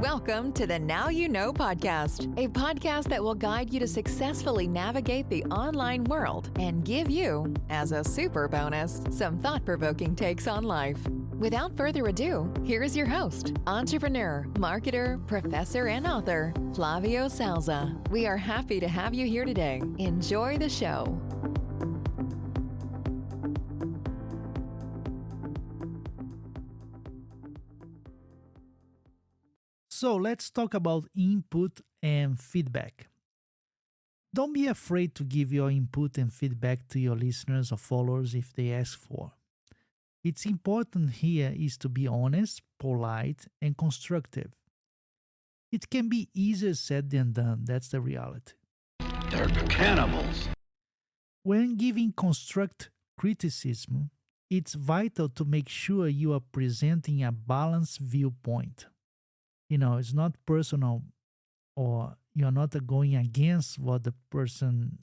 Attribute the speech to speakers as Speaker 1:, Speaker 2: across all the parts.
Speaker 1: Welcome to the Now You Know podcast, a podcast that will guide you to successfully navigate the online world and give you, as a super bonus, some thought-provoking takes on life. Without further ado, here is your host, entrepreneur, marketer, professor, and author, Flavio Salza. We are happy to have you here today. Enjoy the show.
Speaker 2: So let's talk about input and feedback. Don't be afraid to give your input and feedback to your listeners or followers if they ask for. It's important here is to be honest, polite, and constructive. It can be easier said than done, that's the reality.
Speaker 3: They're cannibals.
Speaker 2: When giving construct criticism, it's vital to make sure you are presenting a balanced viewpoint. It's not personal or you're not going against what the person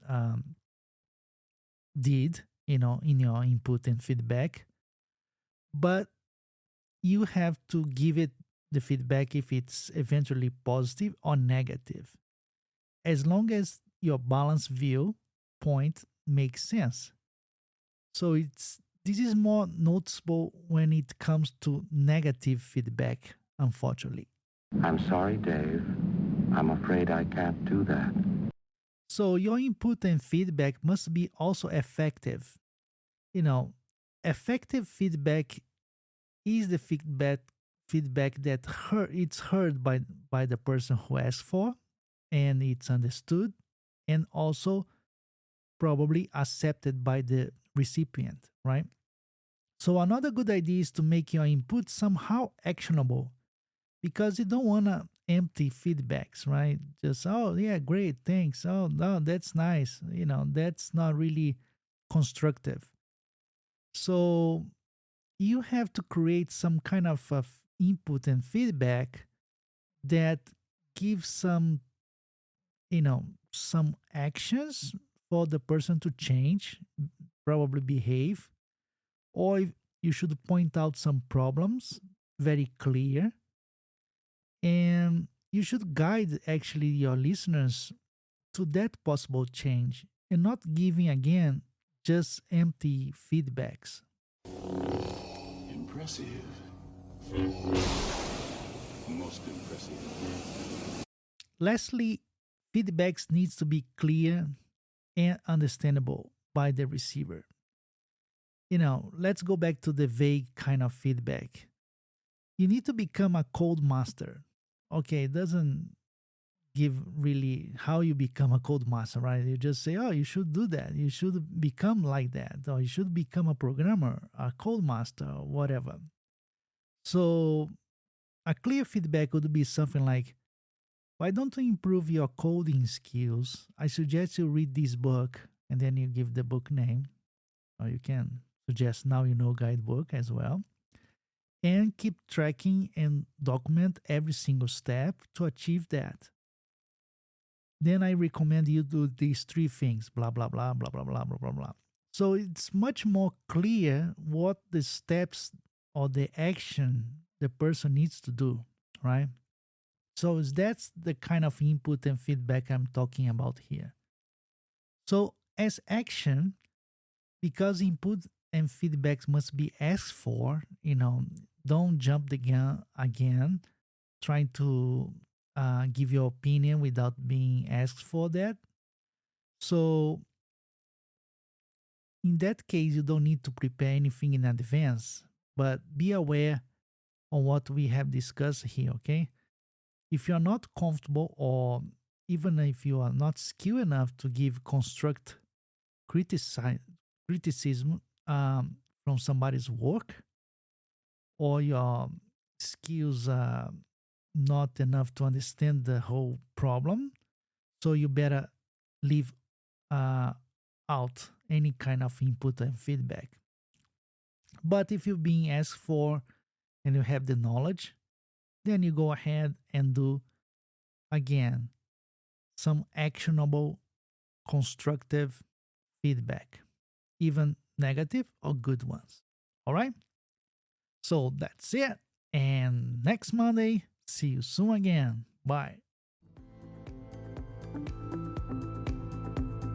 Speaker 2: did, in your input and feedback. But you have to give it the feedback if it's eventually positive or negative, as long as your balanced viewpoint makes sense. So this is more noticeable when it comes to negative feedback, unfortunately.
Speaker 3: I'm sorry, Dave. I'm afraid I can't do that.
Speaker 2: So your input and feedback must be also effective. Effective feedback is the feedback that it's heard by the person who asked for, and it's understood, and also probably accepted by the recipient, right? So another good idea is to make your input somehow actionable, because you don't want to empty feedbacks, right? Just, oh, yeah, great, thanks. Oh, no, that's nice. That's not really constructive. So you have to create some kind of input and feedback that gives some actions for the person to change, probably behave, or if you should point out some problems, very clear. And you should guide actually your listeners to that possible change and not giving again just empty feedbacks.
Speaker 4: Impressive. Most impressive.
Speaker 2: Lastly, feedbacks needs to be clear and understandable by the receiver. Let's go back to the vague kind of feedback. You need to become a code master. Okay, it doesn't give really how you become a code master, right? You just say, oh, you should do that. You should become like that. Or you should become a programmer, a code master, or whatever. So a clear feedback would be something like, why don't you improve your coding skills? I suggest you read this book, and then you give the book name. Or you can suggest Now You Know guidebook as well. And keep tracking and document every single step to achieve that. Then I recommend you do these 3 things, blah, blah, blah, blah, blah, blah, blah, blah, blah. So it's much more clear what the steps or the action the person needs to do, right? So that's the kind of input and feedback I'm talking about here. So as action, because input and feedbacks must be asked for, don't jump the gun again, trying to give your opinion without being asked for that. So in that case, you don't need to prepare anything in advance, but be aware of what we have discussed here, okay? If you're not comfortable, or even if you are not skilled enough to give construct criticism from somebody's work, or your skills are not enough to understand the whole problem, so you better leave out any kind of input and feedback. But if you're being asked for and you have the knowledge, then you go ahead and do, again, some actionable, constructive feedback, even negative or good ones. All right? So that's it. And next Monday, See you soon again. Bye.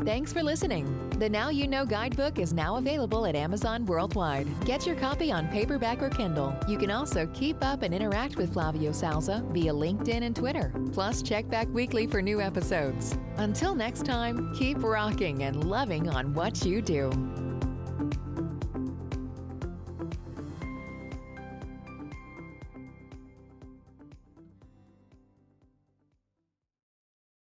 Speaker 1: Thanks for listening. The Now You Know guidebook is now available at Amazon worldwide. Get your copy on paperback or Kindle. You can also keep up and interact with Flavio Salza via LinkedIn and Twitter. Plus, check back weekly for new episodes. Until next time, keep rocking and loving on what you do.